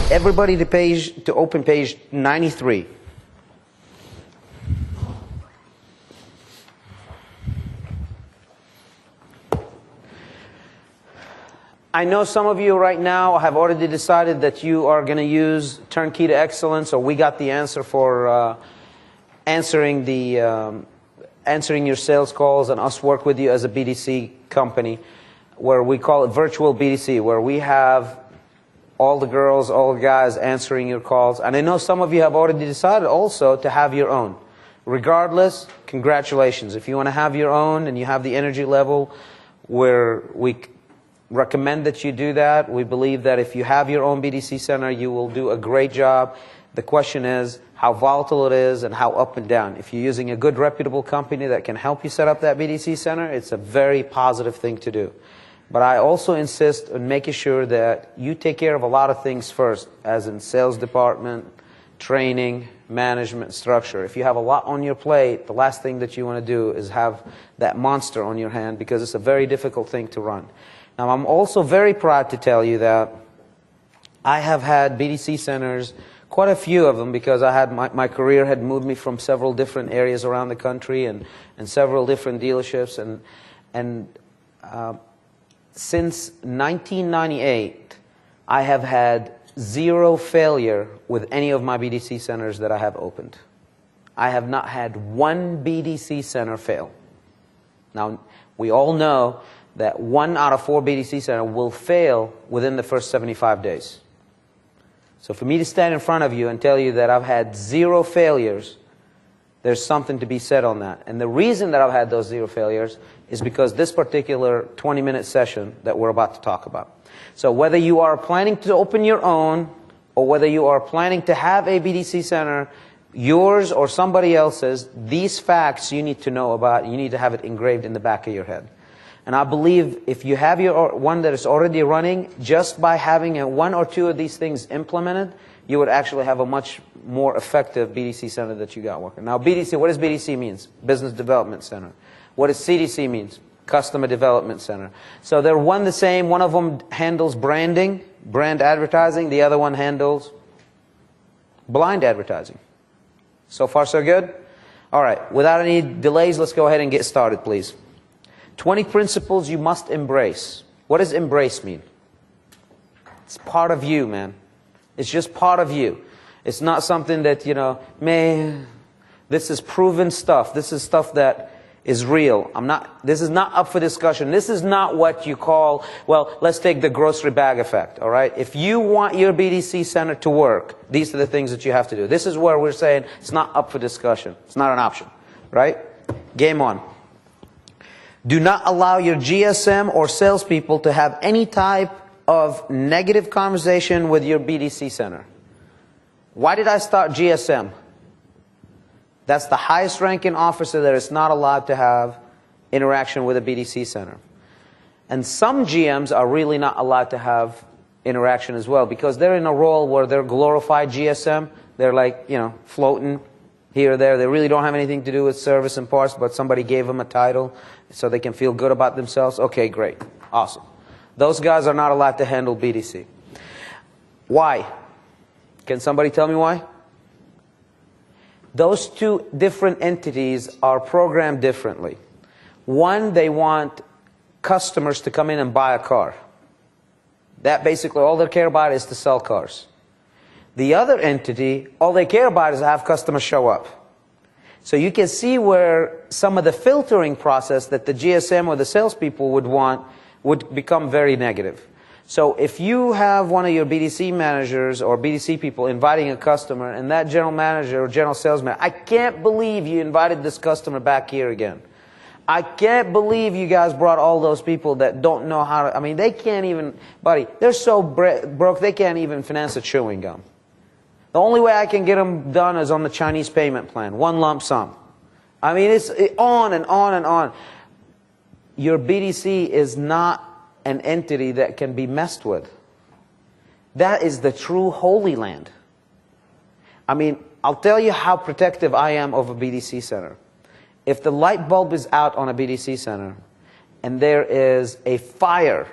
Everybody to open page 93. I know some of you right now have already decided that you are going to use Turnkey to Excellence, or we got the answer for answering your sales calls, and us work with you as a BDC company, where we call it virtual BDC, where we have all the girls, all the guys answering your calls. And I know some of you have already decided also to have your own. Regardless, congratulations. If you want to have your own and you have the energy level where we recommend that you do that, we believe that if you have your own BDC center, you will do a great job. The question is how volatile it is and how up and down. If you're using a good reputable company that can help you set up that BDC center, it's a very positive thing to do. But I also insist on making sure that you take care of a lot of things first, as in sales department, training, management, structure. If you have a lot on your plate, the last thing that you want to do is have that monster on your hand, because it's a very difficult thing to run. Now, I'm also very proud to tell you that I have had BDC centers, quite a few of them, because I had my career had moved me from several different areas around the country and several different dealerships. And since 1998, I have had zero failure with any of my BDC centers that I have opened. I have not had one BDC center fail. Now, we all know that 1 out of 4 BDC centers will fail within the first 75 days. So for me to stand in front of you and tell you that I've had 0 failures, there's something to be said on that. And the reason that I've had those 0 failures is because this particular 20-minute session that we're about to talk about. So whether you are planning to open your own, or whether you are planning to have a BDC center, yours or somebody else's, these facts you need to know about. You need to have it engraved in the back of your head. And I believe if you have your one that is already running, just by having 1 or 2 of these things implemented, you would actually have a much more effective BDC center that you got working. Now, BDC, what does BDC means? Business Development Center. What does CDC means? Customer Development Center. So they're one the same. One of them handles branding, brand advertising. The other one handles blind advertising. So far, so good? All right. Without any delays, let's go ahead and get started, please. 20 principles you must embrace. What does embrace mean? It's part of you, man. It's just part of you. It's not something that, you know, man, this is proven stuff. This is stuff that is real. This is not up for discussion. This is not what you call, well, let's take the grocery bag effect, all right? If you want your BDC center to work, these are the things that you have to do. This is where we're saying it's not up for discussion. It's not an option, right? Game on. Do not allow your GSM or salespeople to have any type of negative conversation with your BDC center. Why did I start GSM? That's the highest ranking officer that is not allowed to have interaction with a BDC center. And some GMs are really not allowed to have interaction as well, because they're in a role where they're glorified GSM. They're like, you know, floating here or there. They really don't have anything to do with service and parts, but somebody gave them a title so they can feel good about themselves. Okay, great. Awesome. Those guys are not allowed to handle BDC. Why? Can somebody tell me why? Those two different entities are programmed differently. One, they want customers to come in and buy a car. That basically, all they care about is to sell cars. The other entity, all they care about is to have customers show up. So you can see where some of the filtering process that the GSM or the salespeople would want would become very negative. So if you have one of your BDC managers or BDC people inviting a customer, and that general manager or general salesman, I can't believe you invited this customer back here again. I can't believe you guys brought all those people that don't know how to, I mean, they can't even, buddy, they're so broke they can't even finance a chewing gum. The only way I can get them done is on the Chinese payment plan, one lump sum. I mean, it's on and on and on. Your BDC is not an entity that can be messed with. That is the true Holy Land. I mean, I'll tell you how protective I am of a BDC center. If the light bulb is out on a BDC center and there is a fire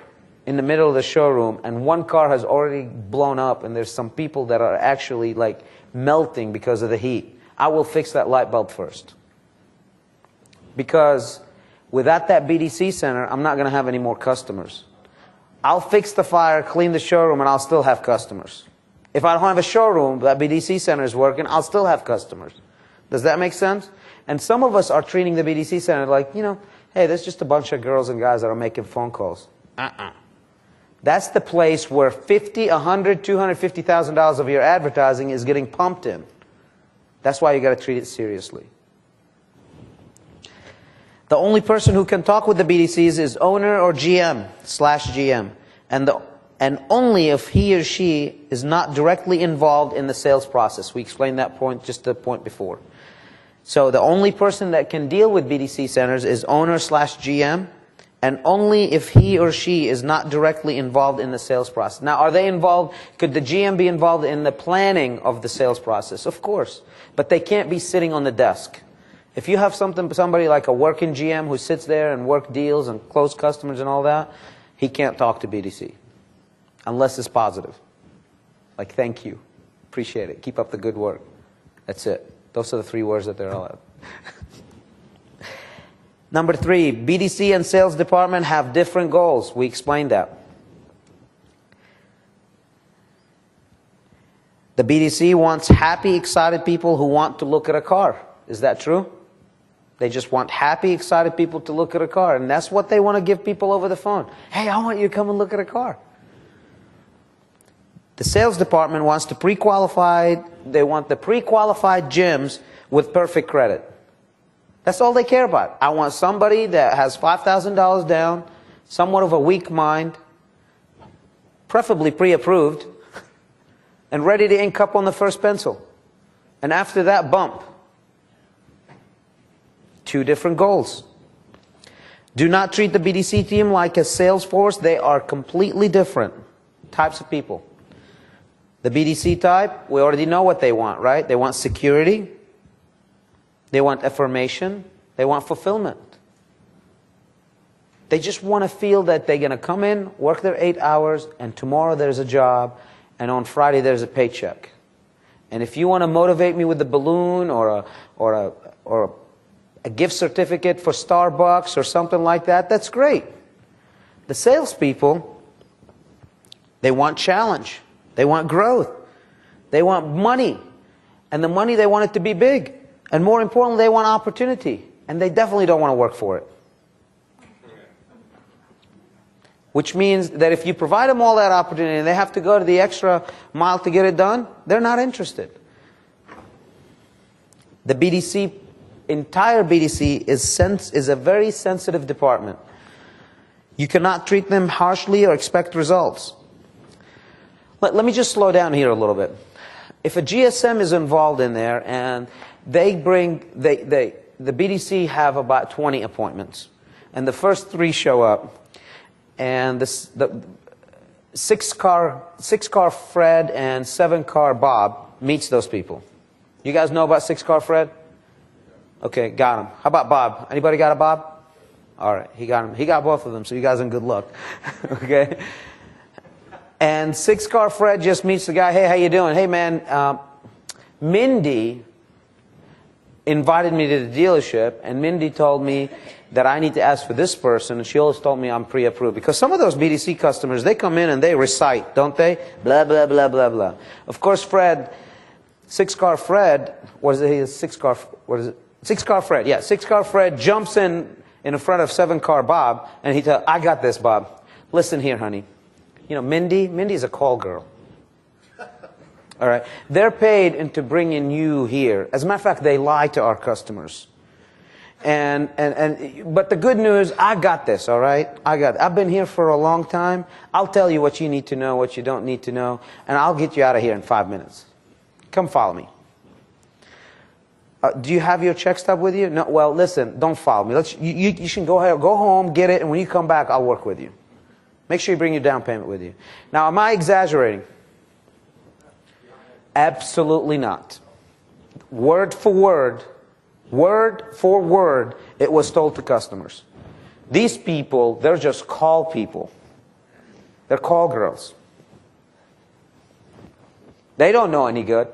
in the middle of the showroom and one car has already blown up and there's some people that are actually like melting because of the heat, I will fix that light bulb first. Because without that BDC center, I'm not going to have any more customers. I'll fix the fire, clean the showroom, and I'll still have customers. If I don't have a showroom, that BDC center is working, I'll still have customers. Does that make sense? And some of us are treating the BDC center like, you know, hey, there's just a bunch of girls and guys that are making phone calls. That's the place where $50, $100, $250,000 of your advertising is getting pumped in. That's why you got to treat it seriously. The only person who can talk with the BDCs is owner or GM/GM, and only if he or she is not directly involved in the sales process. We explained that point just the point before. So the only person that can deal with BDC centers is owner/GM, and only if he or she is not directly involved in the sales process. Now, are they involved? Could the GM be involved in the planning of the sales process? Of course, but they can't be sitting on the desk. If you have somebody like a working GM who sits there and work deals and close customers and all that, he can't talk to BDC unless it's positive. Like, thank you, appreciate it, keep up the good work. That's it. Those are the 3 words that they're allowed. Number 3, BDC and sales department have different goals. We explained that. The BDC wants happy, excited people who want to look at a car. Is that true? They just want happy, excited people to look at a car. And that's what they want to give people over the phone. Hey, I want you to come and look at a car. The sales department wants the pre-qualified, they want the pre-qualified gyms with perfect credit. That's all they care about. I want somebody that has $5,000 down, somewhat of a weak mind, preferably pre-approved, and ready to ink up on the first pencil. And after that, bump. 2 different goals. Do not treat the BDC team like a sales force. They are completely different types of people. The BDC type, we already know what they want, right? They want security. They want affirmation. They want fulfillment. They just want to feel that they're going to come in, work their 8 hours, and tomorrow there's a job, and on Friday there's a paycheck. And if you want to motivate me with a balloon or a gift certificate for Starbucks or something like that, that's great. The salespeople, they want challenge. They want growth. They want money. And the money, they want it to be big. And more importantly, they want opportunity. And they definitely don't want to work for it. Which means that if you provide them all that opportunity and they have to go to the extra mile to get it done, they're not interested. The BDC, entire BDC is a very sensitive department. You cannot treat them harshly or expect results. Let me just slow down here a little bit. If a GSM is involved in there and they bring, the BDC have about 20 appointments, and the first 3 show up, and the 6-car Fred and 7-car Bob meets those people. You guys know about 6-car Fred? Okay, got him. How about Bob? Anybody got a Bob? All right, he got him. He got both of them, so you guys are in good luck. Okay? And 6-car Fred just meets the guy. Hey, how you doing? Hey, man, Mindy invited me to the dealership, and Mindy told me that I need to ask for this person, and she always told me I'm pre-approved. Because some of those BDC customers, they come in and they recite, don't they? Blah, blah, blah, blah, blah. Of course, Fred, 6-car Fred, what is it? 6-car, what is it? 6-car Fred, yeah. 6-car Fred jumps in front of 7-car Bob, and he tells, I got this, Bob. Listen here, honey. You know, Mindy's a call girl. All right. They're paid into bringing you here. As a matter of fact, they lie to our customers. But the good news, I got this, all right? I've been here for a long time. I'll tell you what you need to know, what you don't need to know, and I'll get you out of here in 5 minutes. Come follow me. Do you have your check stub with you? No. Well, listen, don't follow me. You should go ahead, go home, get it, and when you come back, I'll work with you. Make sure you bring your down payment with you. Now, am I exaggerating? Absolutely not. Word for word, it was told to customers. These people, they're just call people. They're call girls. They don't know any good.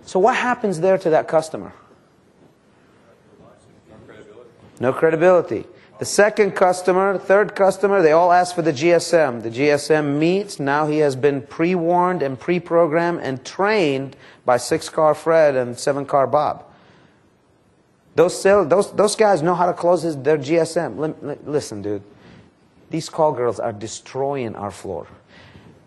So what happens there to that customer? No credibility. The second customer, third customer, they all ask for the GSM. The GSM meets. Now he has been pre-warned and pre-programmed and trained by 6-car Fred and 7-car Bob. Those guys know how to close their GSM. Listen, dude. These call girls are destroying our floor.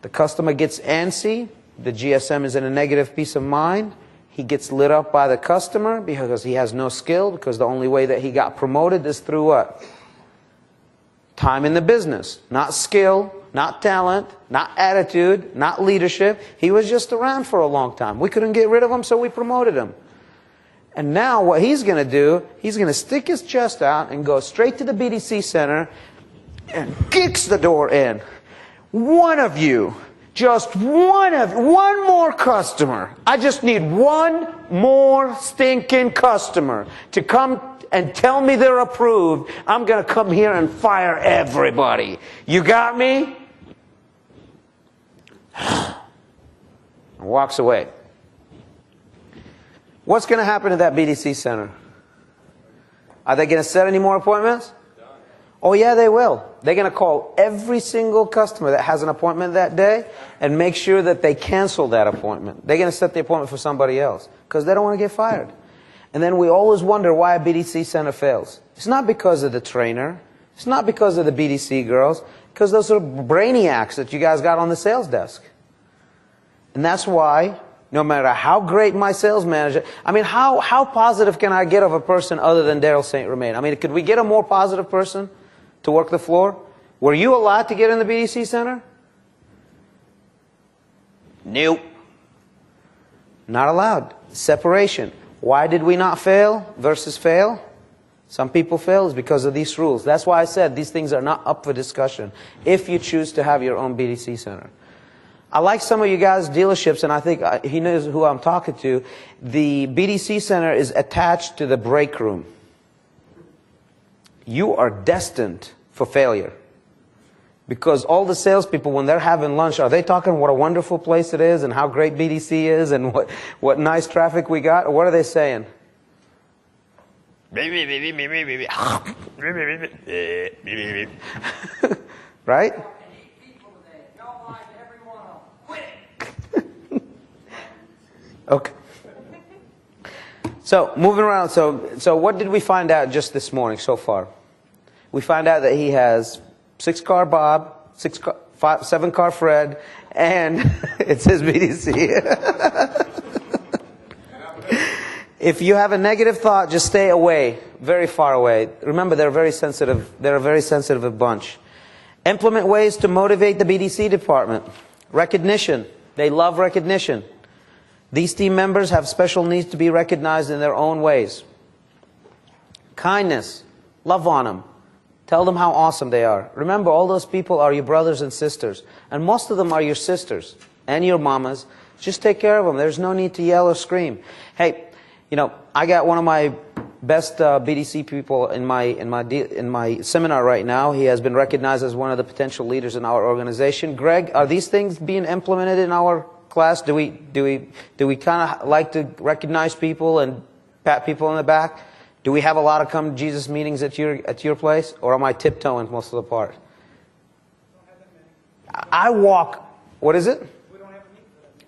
The customer gets antsy. The GSM is in a negative peace of mind. He gets lit up by the customer because he has no skill, because the only way that he got promoted is through what? Time in the business. Not skill, not talent, not attitude, not leadership. He was just around for a long time. We couldn't get rid of him, so we promoted him. And now what he's going to do, he's going to stick his chest out and go straight to the BDC center and kicks the door in. One of you, just one more customer. I just need one more stinking customer to come and tell me they're approved. I'm going to come here and fire everybody. You got me? And walks away. What's going to happen to that BDC center? Are they going to set any more appointments? Oh yeah, they will. They're going to call every single customer that has an appointment that day and make sure that they cancel that appointment. They're going to set the appointment for somebody else because they don't want to get fired. And then we always wonder why a BDC center fails. It's not because of the trainer. It's not because of the BDC girls. Because those are brainiacs that you guys got on the sales desk. And that's why, no matter how great my sales manager, I mean, how positive can I get of a person other than Daryl St. Romain? I mean, could we get a more positive person to work the floor? Were you allowed to get in the BDC center? Nope. Not allowed. Separation. Why did we not fail versus fail? Some people fail is because of these rules. That's why I said these things are not up for discussion if you choose to have your own BDC center. I like some of you guys' dealerships, and I think he knows who I'm talking to. The BDC center is attached to the break room. You are destined for failure. Because all the salespeople, when they're having lunch, are they talking what a wonderful place it is and how great BDC is and what nice traffic we got? Or what are they saying? Right? Okay. So, moving around. So what did we find out just this morning so far? We find out that he has 6-car Bob, 7-car Fred, and it says BDC. If you have a negative thought, just stay away, very far away. Remember, they're very sensitive. They're a very sensitive bunch. Implement ways to motivate the BDC department. Recognition. They love recognition. These team members have special needs to be recognized in their own ways. Kindness. Love on them. Tell them how awesome they are. Remember, all those people are your brothers and sisters. And most of them are your sisters and your mamas. Just take care of them. There's no need to yell or scream. Hey, you know, I got one of my best BDC people in my seminar right now. He has been recognized as one of the potential leaders in our organization. Greg, are these things being implemented in our class? Do we kind of like to recognize people and pat people on the back? Do we have a lot of come to Jesus meetings at your place, or am I tiptoeing most of the part? I walk. What is it?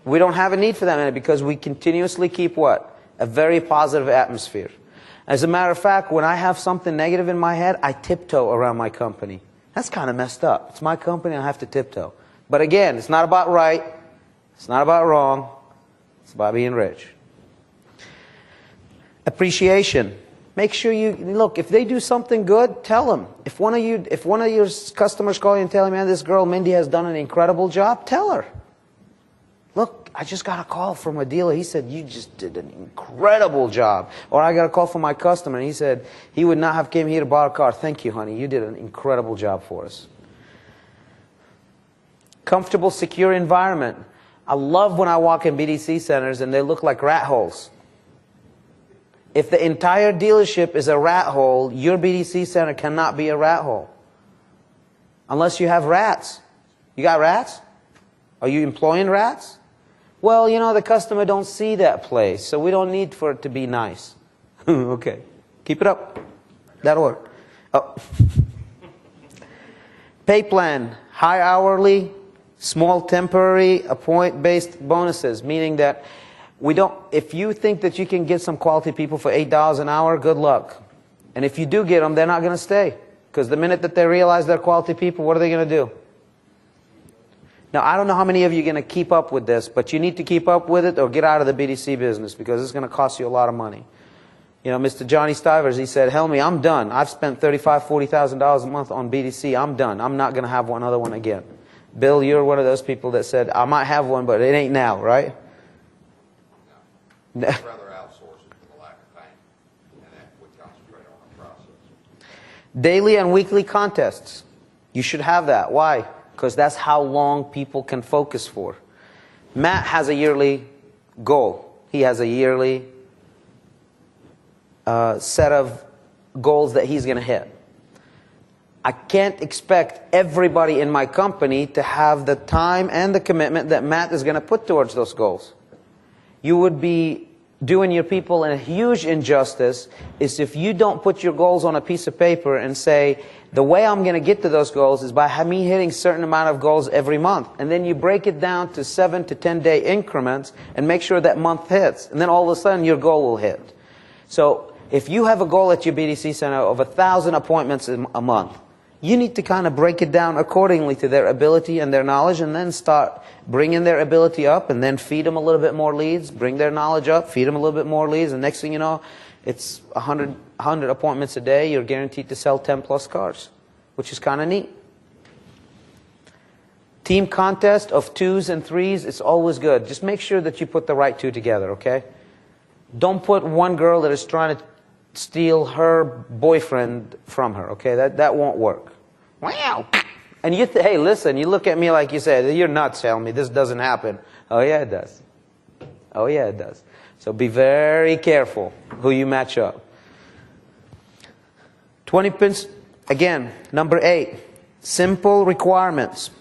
We don't have a need for that many because we continuously keep what? A very positive atmosphere. As a matter of fact, when I have something negative in my head, I tiptoe around my company. That's kind of messed up. It's my company, I have to tiptoe. But again, it's not about right. It's not about wrong. It's about being rich. Appreciation. Make sure you look. If they do something good, tell them. If one of your customers call you and tell you, "Man, this girl Mindy has done an incredible job," tell her. Look, I just got a call from a dealer. He said, "You just did an incredible job." Or I got a call from my customer, and he said he would not have came here to buy a car. "Thank you, honey. You did an incredible job for us." Comfortable, secure environment. I love when I walk in BDC centers and they look like rat holes. If the entire dealership is a rat hole, your BDC center cannot be a rat hole. Unless you have rats. You got rats? Are you employing rats? Well, you know, the customer don't see that place, so we don't need for it to be nice. Okay. Keep it up. That'll work. Oh. Pay plan, high hourly, small temporary, appointment-based bonuses, meaning that if you think that you can get some quality people for $8 an hour, good luck. And if you do get them, they're not going to stay. Because the minute that they realize they're quality people, what are they going to do? Now, I don't know how many of you are going to keep up with this, but you need to keep up with it or get out of the BDC business because it's going to cost you a lot of money. You know, Mr. Johnny Stivers, he said, Helmy, I'm done. I've spent $35,000, $40,000 a month on BDC. I'm done. I'm not going to have another one again. Bill, you're one of those people that said, I might have one, but it ain't now, right? No. I'd rather outsource it for the lack of time, and that would concentrate on the process. Daily and weekly contests. You should have that. Why? Because that's how long people can focus for. Matt has a yearly goal. He has a yearly set of goals that he's going to hit. I can't expect everybody in my company to have the time and the commitment that Matt is going to put towards those goals. You would be doing your people a huge injustice is if you don't put your goals on a piece of paper and say, the way I'm going to get to those goals is by me hitting a certain amount of goals every month. And then you break it down to 7 to 10 day increments and make sure that month hits. And then all of a sudden your goal will hit. So if you have a goal at your BDC center of 1,000 appointments a month, you need to kind of break it down accordingly to their ability and their knowledge and then start bringing their ability up and then feed them a little bit more leads, bring their knowledge up, feed them a little bit more leads, and next thing you know, it's 100 appointments a day, you're guaranteed to sell 10 plus cars, which is kind of neat. Team contest of 2s and 3s, it's always good. Just make sure that you put the right 2 together, okay? Don't put one girl that is trying to steal her boyfriend from her, okay? That won't work. Wow! And hey, listen, you look at me like you said, you're nuts, Helmy, this doesn't happen. Oh yeah, it does. Oh yeah, it does. So be very careful who you match up. 20 pins, again, number 8, simple requirements.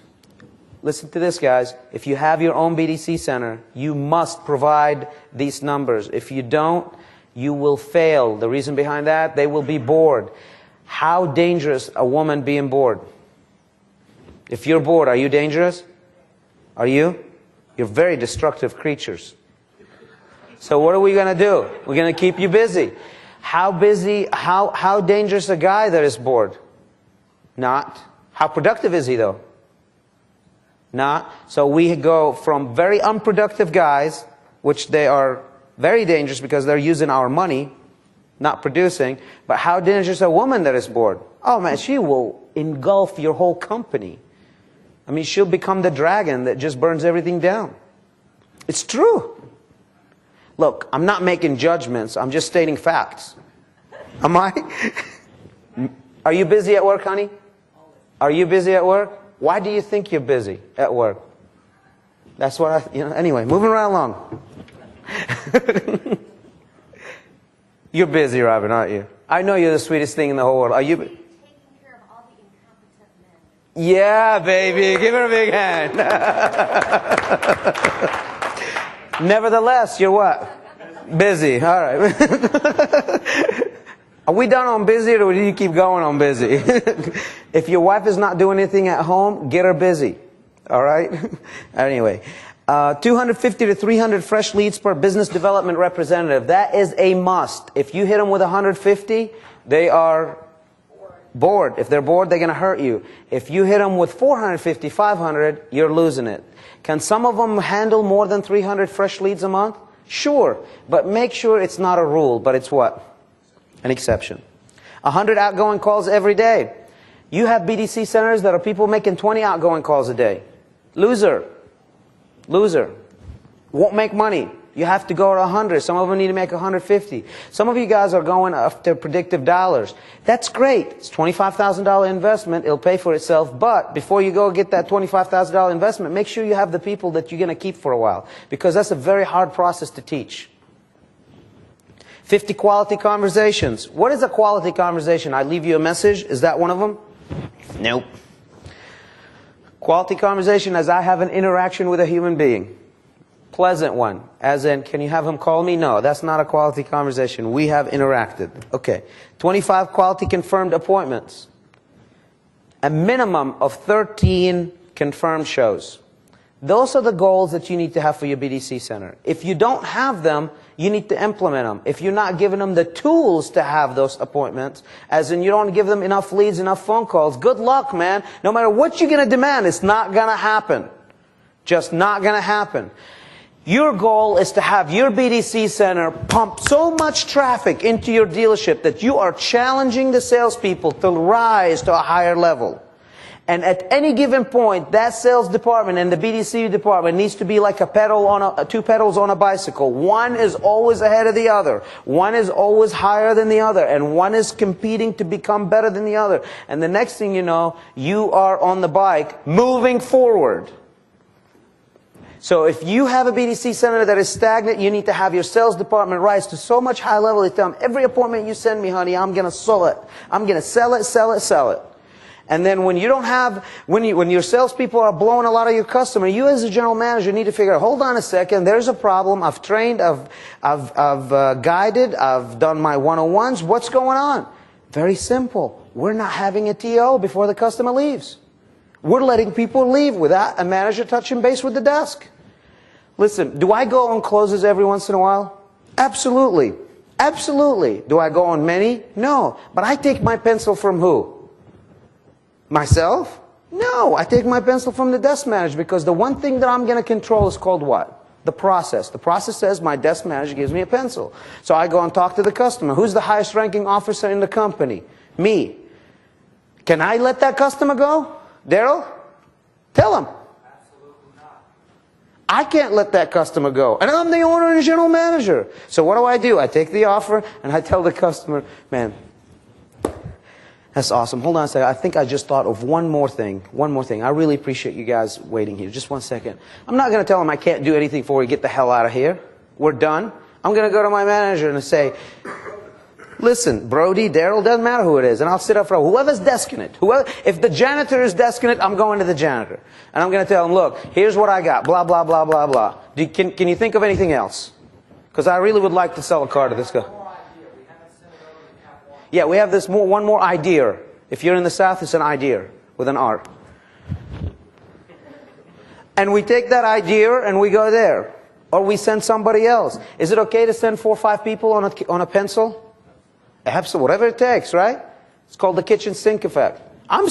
Listen to this, guys. If you have your own BDC center, you must provide these numbers. If you don't, you will fail. The reason behind that, they will be bored. How dangerous a woman being bored? If you're bored, are you dangerous? Are you? You're very destructive creatures. So what are we going to do? We're going to keep you busy. How busy, how dangerous a guy that is bored? Not. How productive is he though? Not. So we go from very unproductive guys, which they are very dangerous because they're using our money, not producing. But how dangerous a woman that is bored? Oh man, she will engulf your whole company. I mean, she'll become the dragon that just burns everything down. It's true. Look, I'm not making judgments. I'm just stating facts. Am I? Are you busy at work, honey? Are you busy at work? Why do you think you're busy at work? That's what anyway, moving right along. You're busy, Robin, aren't you? I know you're the sweetest thing in the whole world. Are you? Taking care of all the incompetent men. Yeah, baby. Give her a big hand. Nevertheless, you're what? Busy. All right. Are we done on busy or do you keep going on busy? If your wife is not doing anything at home, get her busy. All right? Anyway. 250 to 300 fresh leads per business development representative. That is a must. If you hit them with 150, they are bored. If they're bored, they're going to hurt you. If you hit them with 450, 500, you're losing it. Can some of them handle more than 300 fresh leads a month? Sure. But make sure it's not a rule, but it's what? An exception. 100 outgoing calls every day. You have BDC centers that are people making 20 outgoing calls a day. Loser. Loser. Won't make money. You have to go to 100. Some of them need to make 150. Some of you guys are going after predictive dollars. That's great. It's $25,000 investment. It'll pay for itself. But before you go get that $25,000 investment, make sure you have the people that you're going to keep for a while. Because that's a very hard process to teach. 50 quality conversations. What is a quality conversation? I leave you a message. Is that one of them? Nope. Quality conversation as I have an interaction with a human being. Pleasant one. As in, can you have him call me? No, that's not a quality conversation. We have interacted. Okay. 25 quality confirmed appointments. A minimum of 13 confirmed shows. Those are the goals that you need to have for your BDC center. If you don't have them, you need to implement them. If you're not giving them the tools to have those appointments, as in you don't give them enough leads, enough phone calls, good luck, man. No matter what you're going to demand, it's not going to happen. Just not going to happen. Your goal is to have your BDC center pump so much traffic into your dealership that you are challenging the salespeople to rise to a higher level. And at any given point, that sales department and the BDC department needs to be like a pedal on two pedals on a bicycle. One is always ahead of the other. One is always higher than the other. And one is competing to become better than the other. And the next thing you know, you are on the bike moving forward. So if you have a BDC center that is stagnant, you need to have your sales department rise to so much high level that tell them, every appointment you send me, honey, I'm going to sell it. I'm going to sell it, sell it, sell it. And then when you don't have, when your salespeople are blowing a lot of your customer, you as a general manager need to figure out, hold on a second, there's a problem, I've trained, I've guided, I've done my one-on-ones, what's going on? Very simple. We're not having a TO before the customer leaves. We're letting people leave without a manager touching base with the desk. Listen, do I go on closes every once in a while? Absolutely. Absolutely. Do I go on many? No. But I take my pencil from who? Myself? No, I take my pencil from the desk manager, because the one thing that I'm going to control is called what? The process. The process says my desk manager gives me a pencil. So I go and talk to the customer. Who's the highest ranking officer in the company? Me. Can I let that customer go? Daryl? Tell him. Absolutely not. I can't let that customer go. And I'm the owner and general manager. So what do? I take the offer and I tell the customer, man, that's awesome. Hold on a second. I think I just thought of one more thing. One more thing. I really appreciate you guys waiting here. Just one second. I'm not going to tell him I can't do anything for you. Get the hell out of here. We're done. I'm going to go to my manager and say, listen, Brody, Daryl, doesn't matter who it is. And I'll sit up for whoever's desking it. If the janitor is desking it, I'm going to the janitor. And I'm going to tell him, look, here's what I got. Blah, blah, blah, blah, blah. Can you think of anything else? Because I really would like to sell a car to this guy. Yeah, we have this one more idea. If you're in the South, it's an idea with an R. And we take that idea and we go there. Or we send somebody else. Is it okay to send 4 or 5 people on a pencil? Absolutely, whatever it takes, right? It's called the kitchen sink effect. I'm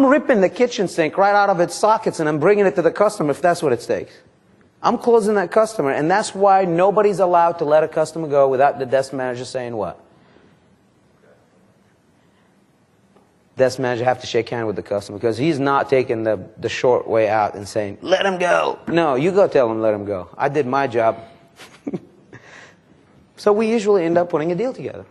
ripping the kitchen sink right out of its sockets and I'm bringing it to the customer if that's what it takes. I'm closing that customer, and that's why nobody's allowed to let a customer go without the desk manager saying what? Desk manager have to shake hands with the customer, because he's not taking the short way out and saying, let him go. No, you go tell him let him go. I did my job. So we usually end up putting a deal together.